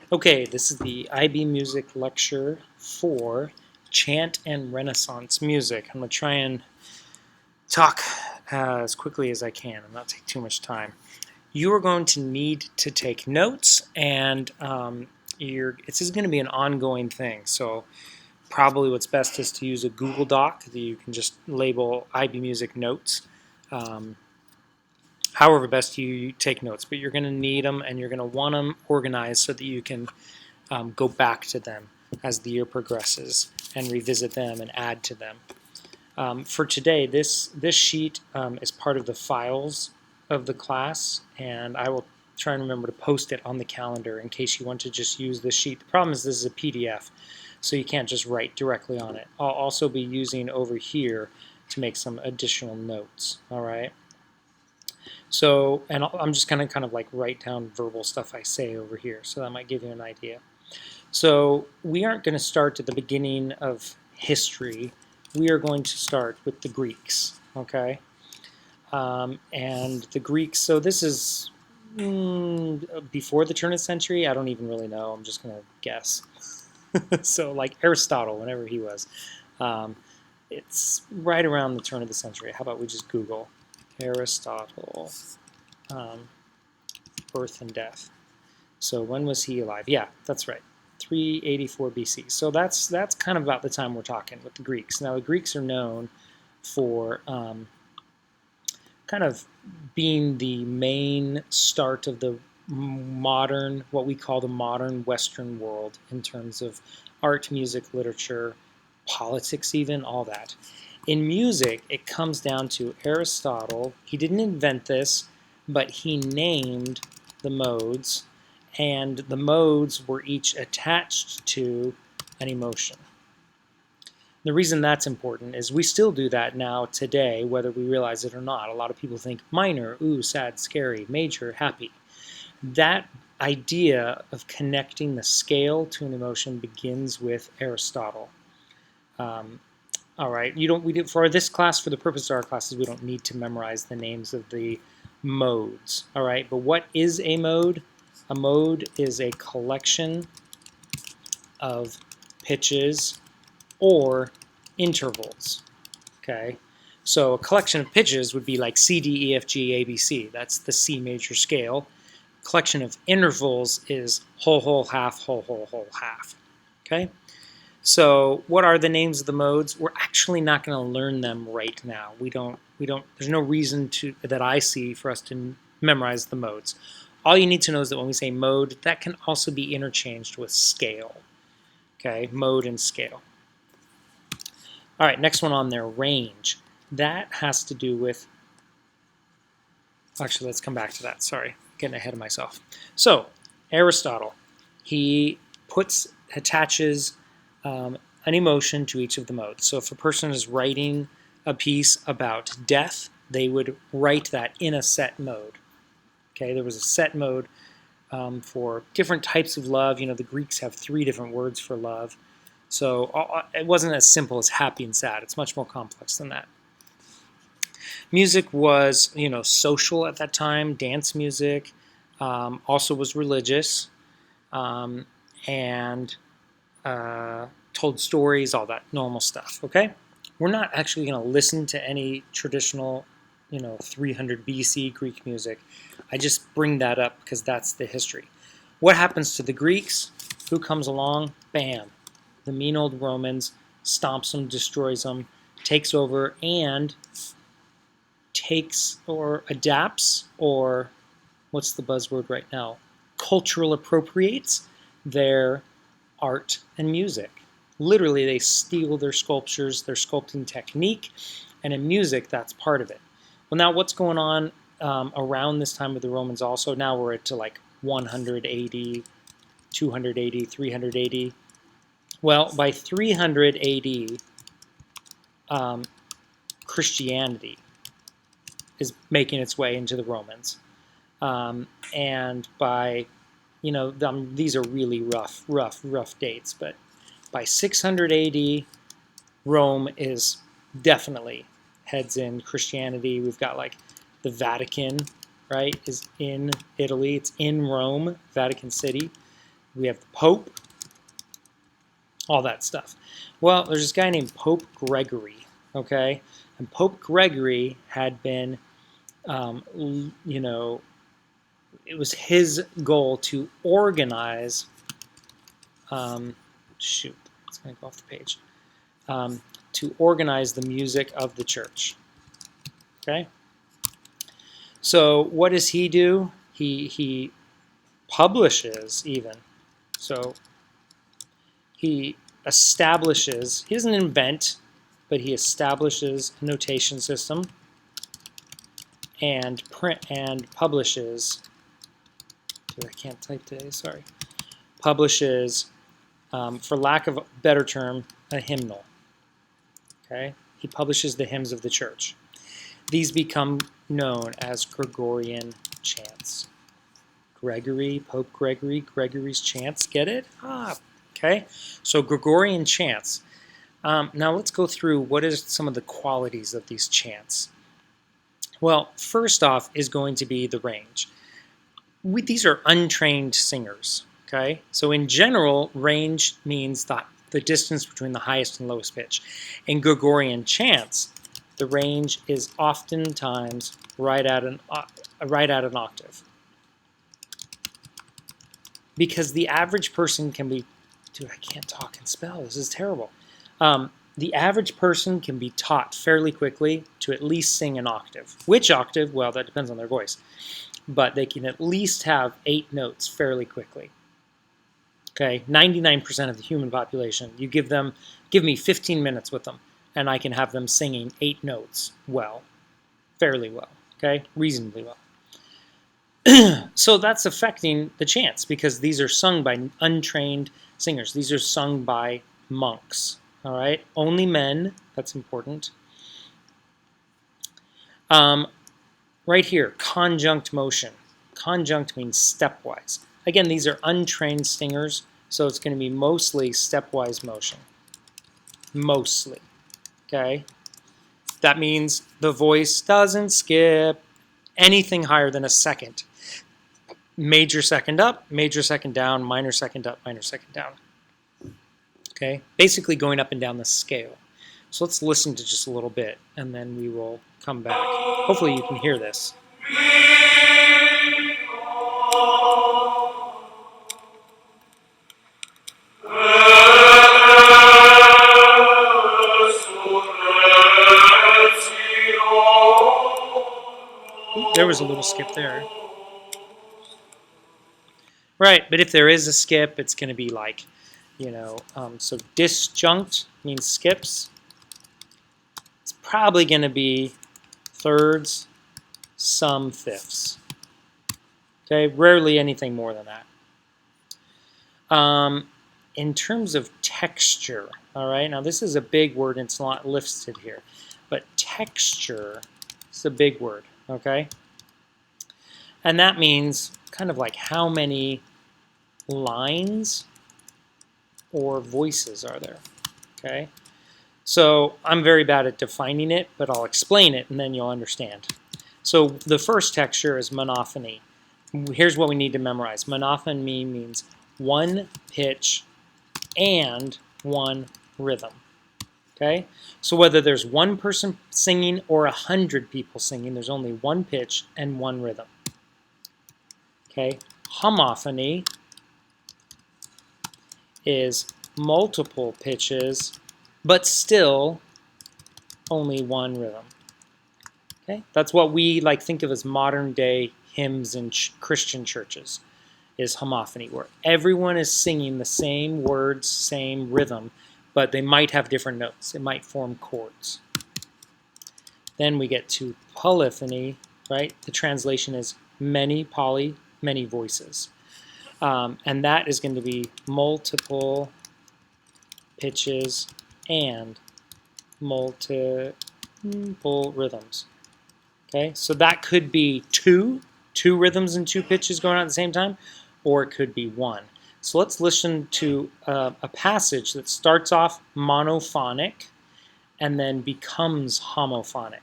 Okay, this is the IB Music lecture for chant and Renaissance music. I'm going to try and talk as quickly as I can and not take too much time. You are going to need to take notes, and this is going to be an ongoing thing. So probably what's best is to use a Google Doc that you can just label IB Music Notes. However best you take notes, but you're going to need them and you're going to want them organized so that you can go back to them as the year progresses and revisit them and add to them. For today, this sheet is part of the files of the class, and I will try and remember to post it on the calendar in case you want to just use this sheet. The problem is this is a PDF, so you can't just write directly on it. I'll also be using over here to make some additional notes, all right? So, and I'm just going to kind of like write down verbal stuff I say over here, so that might give you an idea. So we aren't going to start at the beginning of history. We are going to start with the Greeks, okay? And the Greeks, so this is before the turn of the century. I don't even really know. I'm just going to guess. So like Aristotle, whenever he was. It's right around the turn of the century. How about we just Google Aristotle, birth and death. So when was he alive? Yeah, that's right. 384 BC. So that's kind of about the time we're talking with the Greeks. Now the Greeks are known for kind of being the main start of the modern, what we call the modern Western world in terms of art, music, literature, politics even, all that. In music, it comes down to Aristotle. He didn't invent this, but he named the modes, and the modes were each attached to an emotion. The reason that's important is we still do that now today, whether we realize it or not. A lot of people think minor, ooh, sad, scary, major, happy. That idea of connecting the scale to an emotion begins with Aristotle. All right, for this class, for the purpose of our classes, we don't need to memorize the names of the modes. All right, but what is a mode? A mode is a collection of pitches or intervals. Okay, so a collection of pitches would be like C, D, E, F, G, A, B, C. That's the C major scale. Collection of intervals is whole, whole, half, whole, whole, whole, half. Okay. So what are the names of the modes? We're actually not going to learn them right now. There's no reason that I see for us to memorize the modes. All you need to know is that when we say mode, that can also be interchanged with scale. Okay, mode and scale. All right, next one on there, range. That has to do with, actually, let's come back to that. Sorry, getting ahead of myself. So Aristotle, he attaches an emotion to each of the modes. So if a person is writing a piece about death, they would write that in a set mode. Okay, there was a set mode for different types of love. You know, the Greeks have 3 different words for love. So it wasn't as simple as happy and sad. It's much more complex than that. Music was, social at that time. Dance music also was religious, and told stories, all that normal stuff, okay? We're not actually going to listen to any traditional, 300 BC Greek music. I just bring that up because that's the history. What happens to the Greeks? Who comes along? Bam. The mean old Romans stomps them, destroys them, takes over, and takes or adapts, or what's the buzzword right now? Cultural appropriates their art and music. Literally, they steal their sculptures, their sculpting technique, and in music, that's part of it. Well, now what's going on around this time with the Romans also? Now we're at to like 180, 280, 380. Well, by 300 AD, Christianity is making its way into the Romans. And by, these are really rough dates, but by 600 AD, Rome is definitely heads in Christianity. We've got like the Vatican, right, is in Italy. It's in Rome, Vatican City. we have the Pope, all that stuff. Well, there's this guy named Pope Gregory, okay? And Pope Gregory had been, you know, it was his goal to organize, shoot, it's going to go off the page, to organize the music of the church, okay? So what does he do? He publishes even. So he establishes, he doesn't invent, but he establishes a notation system and publishes, I can't type today, sorry, publishes, for lack of a better term, a hymnal. Okay? He publishes the hymns of the church. These become known as Gregorian chants. Gregory, Pope Gregory, Gregory's chants, get it? Okay. So Gregorian chants. Now let's go through what is some of the qualities of these chants. Well, first off is going to be the range. These are untrained singers, okay? So in general, range means the distance between the highest and lowest pitch. In Gregorian chants, the range is oftentimes right at an octave. Because the average person can be, dude, I can't talk and spell, this is terrible. The average person can be taught fairly quickly to at least sing an octave. Which octave? Well, that depends on their voice. But they can at least have 8 notes fairly quickly. Okay, 99% of the human population, you give me 15 minutes with them, and I can have them singing 8 notes well, fairly well, okay, reasonably well. So that's affecting the chants because these are sung by untrained singers. These are sung by monks, all right? Only men, that's important. Right here, conjunct motion. Conjunct means stepwise. Again, these are untrained singers, so it's going to be mostly stepwise motion. Mostly, okay? That means the voice doesn't skip anything higher than a second. Major second up, major second down, minor second up, minor second down. Okay, basically going up and down the scale. So let's listen to just a little bit, and then we will come back. Hopefully you can hear this. There was a little skip there. Right, but if there is a skip, it's going to be like, you know, so disjunct means skips. It's probably going to be thirds, some fifths. Okay, rarely anything more than that. In terms of texture, all right, now this is a big word and it's not listed here, but texture is a big word, okay? And that means kind of like how many lines or voices are there, okay? So I'm very bad at defining it, but I'll explain it and then you'll understand. So the first texture is monophony. Here's what we need to memorize. Monophony means one pitch and one rhythm, okay? So whether there's one person singing or 100 people singing, there's only one pitch and one rhythm, okay? Homophony is multiple pitches, but still only one rhythm. Okay, that's what we like think of as modern day hymns in Christian churches, is homophony, where everyone is singing the same words, same rhythm, but they might have different notes. It might form chords. Then we get to polyphony, right? The translation is many voices. And that is going to be multiple pitches and multiple rhythms. Okay, so that could be two rhythms and 2 pitches going on at the same time, or it could be 1. So let's listen to a passage that starts off monophonic and then becomes homophonic.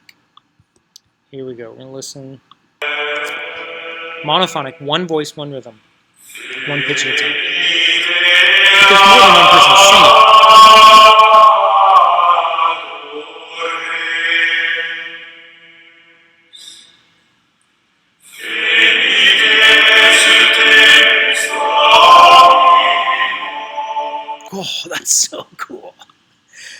Here we go. We're going to listen. Monophonic, one voice, one rhythm, one pitch at a time. there's more than one person singing. Oh, that's so cool.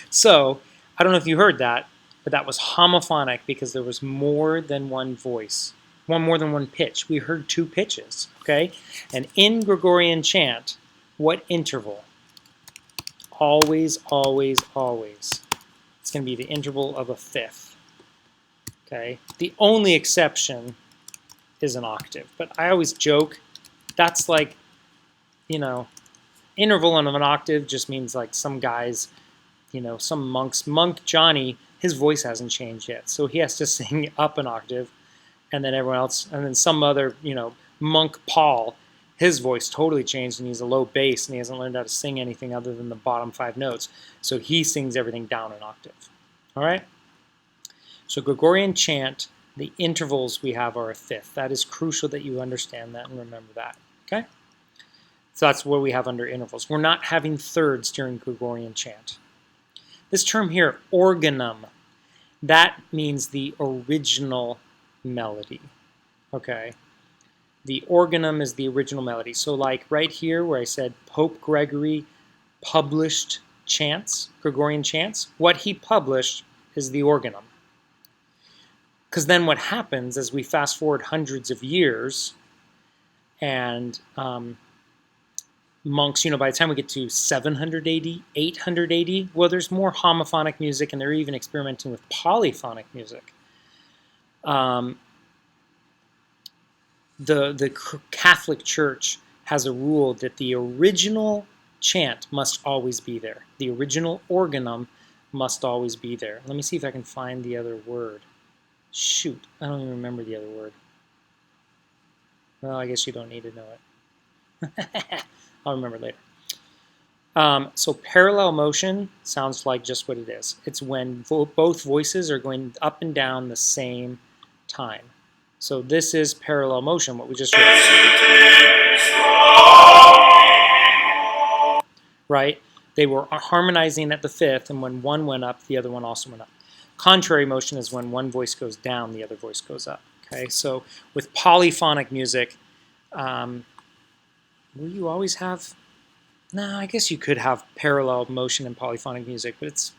So, I don't know if you heard that, but that was homophonic because there was more than one voice, more than one pitch. We heard two pitches, okay? And in Gregorian chant, what interval? Always, always, always. It's going to be the interval of a fifth, okay? The only exception is an octave, but I always joke, that's like, you know, interval of an octave just means like some guys, you know, some monk Johnny, his voice hasn't changed yet, so he has to sing up an octave, and then everyone else, and then some other, you know, monk Paul, his voice totally changed and he's a low bass and he hasn't learned how to sing anything other than the bottom 5 notes, so he sings everything down an octave. All right? So Gregorian chant, the intervals we have are a fifth. That is crucial that you understand that and remember that. Okay? So that's what we have under intervals. We're not having thirds during Gregorian chant. This term here, organum, that means the original melody. Okay? The organum is the original melody. So like right here where I said Pope Gregory published chants, Gregorian chants, what he published is the organum. Because then what happens as we fast forward hundreds of years and monks, you know, by the time we get to 700 AD, 800 AD, well, there's more homophonic music and they're even experimenting with polyphonic music. The Catholic Church has a rule that the original chant must always be there. The original organum must always be there. Let me see if I can find the other word. Shoot, I don't even remember the other word. Well, I guess you don't need to know it. I'll remember later. So parallel motion sounds like just what it is. It's when both voices are going up and down the same time. So this is parallel motion, what we just read. Right? They were harmonizing at the fifth, and when one went up, the other one also went up. Contrary motion is when one voice goes down, the other voice goes up. Okay, so with polyphonic music, will you always have? No, I guess you could have parallel motion in polyphonic music, but it's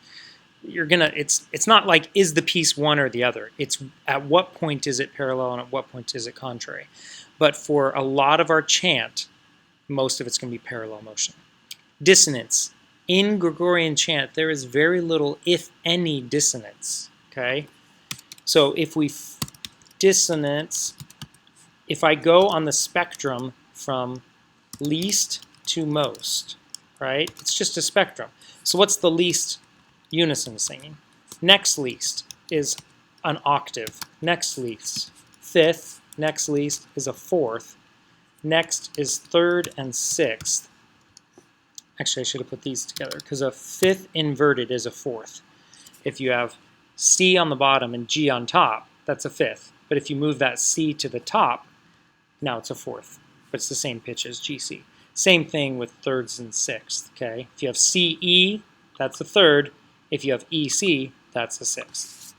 not like is the piece one or the other. It's at what point is it parallel and at what point is it contrary. But for a lot of our chant, most of it's going to be parallel motion. Dissonance. In Gregorian chant, there is very little, if any, dissonance. Okay, so if we dissonance, if I go on the spectrum from least to most, right? It's just a spectrum. So what's the least unison singing? Next least is an octave. Next least, fifth. Next least is a fourth. Next is third and sixth. Actually, I should have put these together because a fifth inverted is a fourth. If you have C on the bottom and G on top, that's a fifth. But if you move that C to the top, now it's a fourth. But it's the same pitch as GC. Same thing with thirds and sixths. Okay? If you have CE, that's a third. If you have EC, that's a sixth.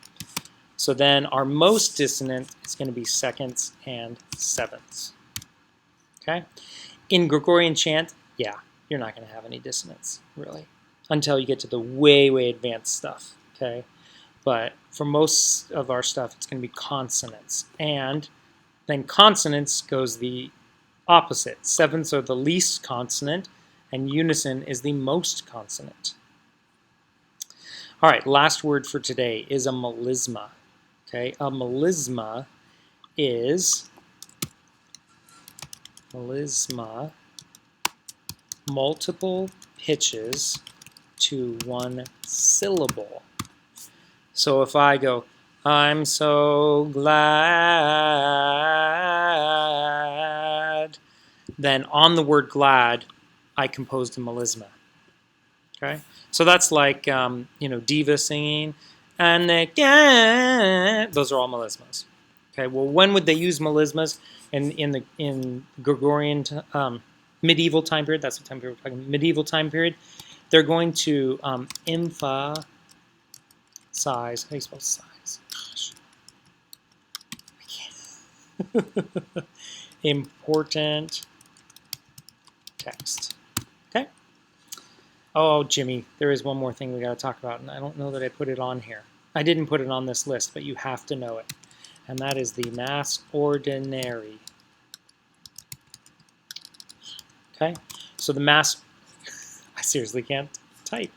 So then our most dissonant is going to be seconds and sevenths. Okay? In Gregorian chant, yeah, you're not going to have any dissonance, really, until you get to the way, way advanced stuff, okay? But for most of our stuff, it's going to be consonants. And then consonants goes the opposite. Sevenths are the least consonant, and unison is the most consonant. All right, last word for today is a melisma, okay? A melisma is multiple pitches to one syllable. So if I go, I'm so glad, then on the word glad, I composed a melisma. Okay, so that's like diva singing, and those are all melismas. Okay, well, when would they use melismas in Gregorian medieval time period, that's what time period we're talking, medieval time period, they're going to emphasize, how do you spell size? Gosh. I can't. Important text. Okay? Oh, Jimmy, there is one more thing we got to talk about, and I don't know that I put it on here. I didn't put it on this list, but you have to know it. And that is the mass ordinary. Okay? So the mass, I seriously can't type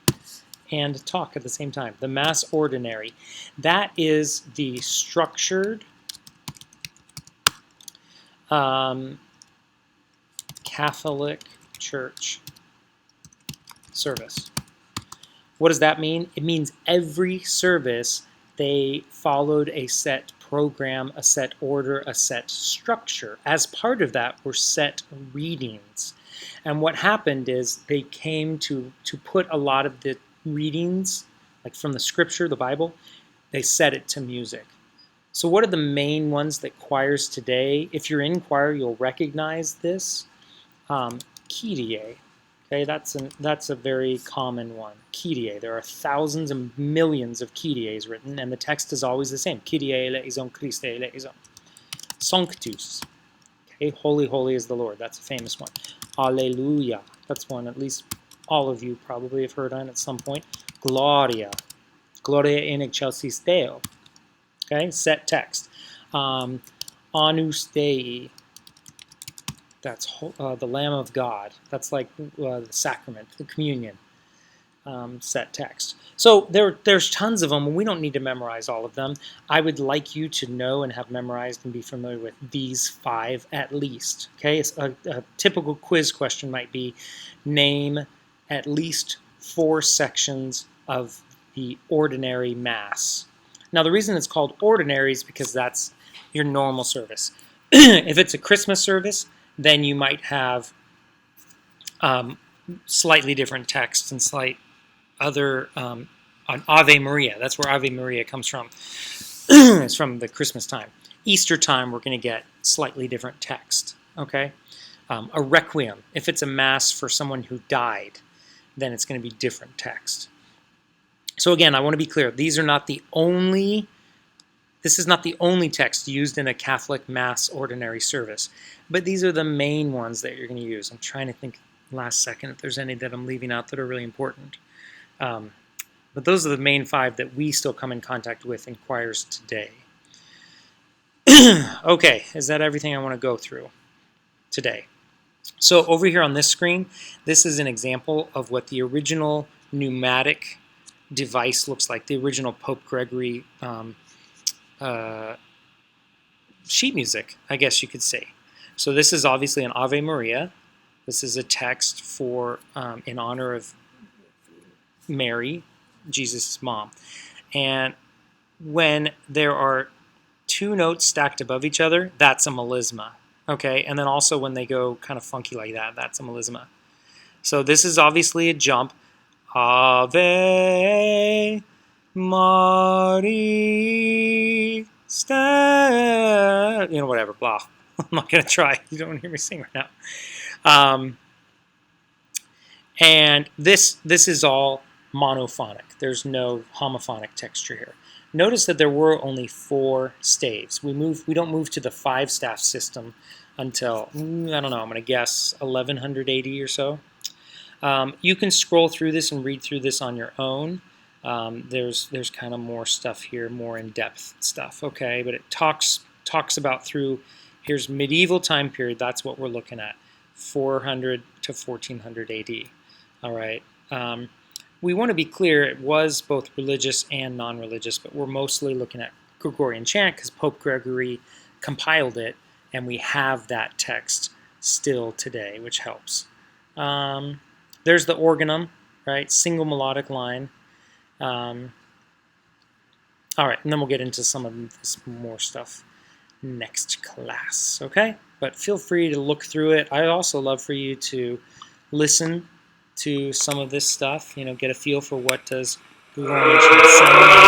and talk at the same time. The mass ordinary. That is the structured Catholic Church service. What does that mean? It means every service they followed a set program, a set order, a set structure. As part of that were set readings. And what happened is they came to put a lot of the readings, like from the scripture, the Bible, they set it to music. So what are the main ones that choirs today? If you're in choir, you'll recognize this. Kyrie. Okay, that's a very common one. Kyrie. There are thousands and millions of Kyries written, and the text is always the same. Kyrie eleison, Christe eleison. Sanctus. Okay, holy, holy is the Lord. That's a famous one. Alleluia. That's one at least all of you probably have heard on at some point. Gloria. Gloria in excelsis Deo. Okay, set text. Anus Dei. That's the Lamb of God. That's like the sacrament, the communion, set text. So there's tons of them, and we don't need to memorize all of them. I would like you to know and have memorized and be familiar with these 5 at least. Okay, a typical quiz question might be, name at least 4 sections of the ordinary Mass. Now the reason it's called ordinary is because that's your normal service. If it's a Christmas service, then you might have slightly different texts and slight other, on Ave Maria. That's where Ave Maria comes from. It's from the Christmas time. Easter time, we're going to get slightly different text. Okay, a requiem. If it's a mass for someone who died, then it's going to be different text. So again, I want to be clear. These are not the only. This is not the only text used in a Catholic Mass ordinary service, but these are the main ones that you're going to use. I'm trying to think last second if there's any that I'm leaving out that are really important. But those are the main 5 that we still come in contact with in choirs today. Okay, is that everything I want to go through today? So over here on this screen, this is an example of what the original pneumatic device looks like, the original Pope Gregory sheet music, I guess you could say. So this is obviously an Ave Maria. This is a text for in honor of Mary, Jesus' mom. And when there are 2 notes stacked above each other, that's a melisma. Okay, and then also when they go kind of funky like that, that's a melisma. So this is obviously a jump. Ave Maria, whatever, blah. I'm not going to try. You don't want to hear me sing right now. And this is all monophonic. There's no homophonic texture here. Notice that there were only 4 staves. We don't move to the 5-staff system until, I don't know, I'm going to guess 1180 or so. You can scroll through this and read through this on your own. There's kind of more stuff here, more in-depth stuff, okay? But it talks about through, here's medieval time period, that's what we're looking at, 400 to 1400 AD, all right? We want to be clear, it was both religious and non-religious, but we're mostly looking at Gregorian chant because Pope Gregory compiled it, and we have that text still today, which helps. There's the organum, right? Single melodic line. All right, and then we'll get into some of this more stuff next class, okay? But feel free to look through it. I'd also love for you to listen to some of this stuff, get a feel for what does Gregorian chant sound like.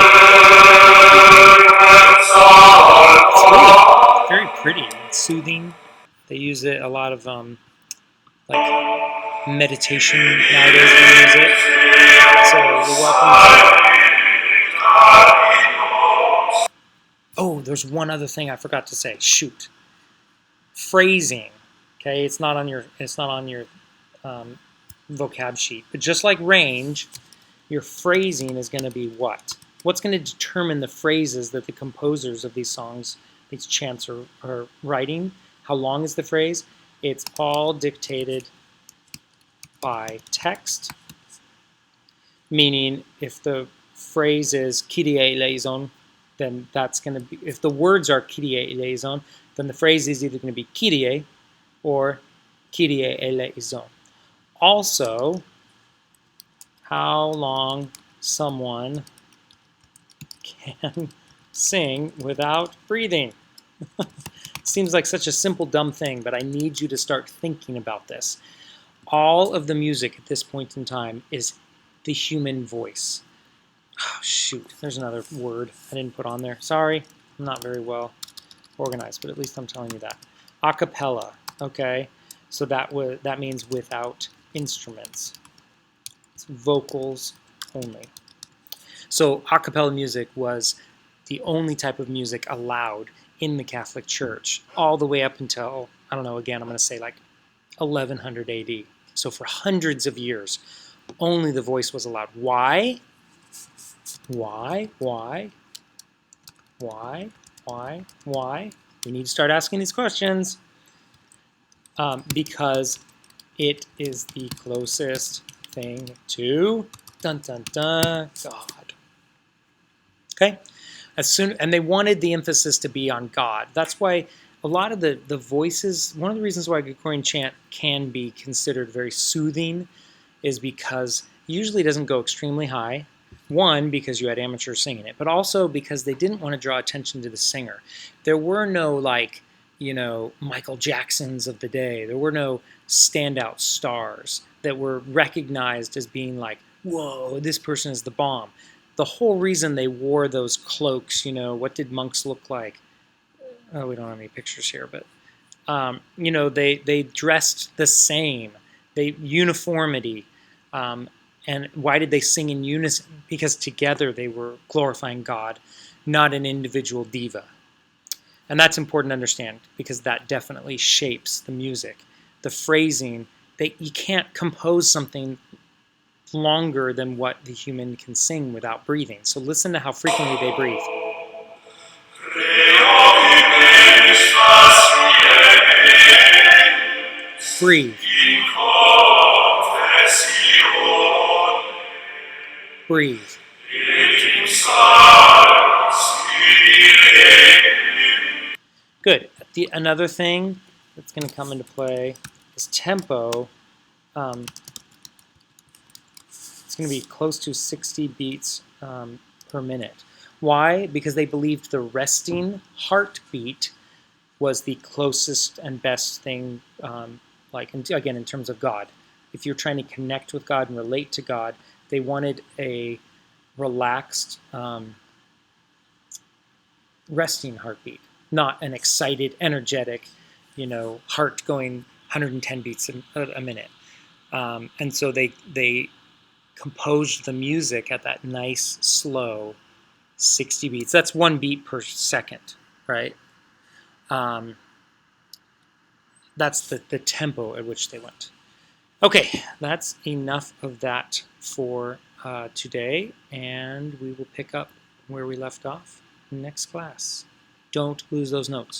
It's really very pretty, it's soothing. They use it a lot of like meditation nowadays we use it. So you're welcome to... Oh, there's one other thing I forgot to say. Shoot. Phrasing. Okay, it's not on your vocab sheet. But just like range, your phrasing is going to be what? What's going to determine the phrases that the composers of these songs, these chants are writing? How long is the phrase? It's all dictated by text, meaning if the phrase is Kyrie eleison, then that's going to be, if the words are Kyrie eleison, then the phrase is either going to be Kyrie or Kyrie eleison. Also, how long someone can sing without breathing. Seems like such a simple, dumb thing, but I need you to start thinking about this. All of the music at this point in time is the human voice. Oh, shoot, there's another word I didn't put on there. Sorry, I'm not very well organized, but at least I'm telling you that. A cappella, okay? So that means without instruments. It's vocals only. So a cappella music was the only type of music allowed in the Catholic Church all the way up until, I don't know, again, I'm going to say like 1100 AD. So for hundreds of years, only the voice was allowed. Why? Why? Why? Why? Why? Why? We need to start asking these questions. Because it is the closest thing to dun dun dun God. Okay? And they wanted the emphasis to be on God. That's why a lot of the voices, one of the reasons why Gregorian chant can be considered very soothing is because usually it doesn't go extremely high. One, because you had amateurs singing it, but also because they didn't want to draw attention to the singer. There were no, like, you know, Michael Jacksons of the day. There were no standout stars that were recognized as being like, whoa, this person is the bomb. The whole reason they wore those cloaks, you know, what did monks look like? Oh, we don't have any pictures here, but, you know, they dressed the same. Uniformity. And why did they sing in unison? Because together they were glorifying God, not an individual diva. And that's important to understand because that definitely shapes the music. The phrasing, you can't compose something longer than what the human can sing without breathing. So listen to how frequently they breathe. Breathe. Breathe. Good. Another thing that's going to come into play is tempo. It's going to be close to 60 beats per minute. Why? Because they believed the resting heartbeat was the closest and best thing, again, in terms of God. If you're trying to connect with God and relate to God, they wanted a relaxed, resting heartbeat, not an excited, energetic, you know, heart going 110 beats a minute. And so they composed the music at that nice, slow 60 beats. That's 1 beat per second, right? That's the tempo at which they went. Okay, that's enough of that for today, and we will pick up where we left off in the next class. Don't lose those notes.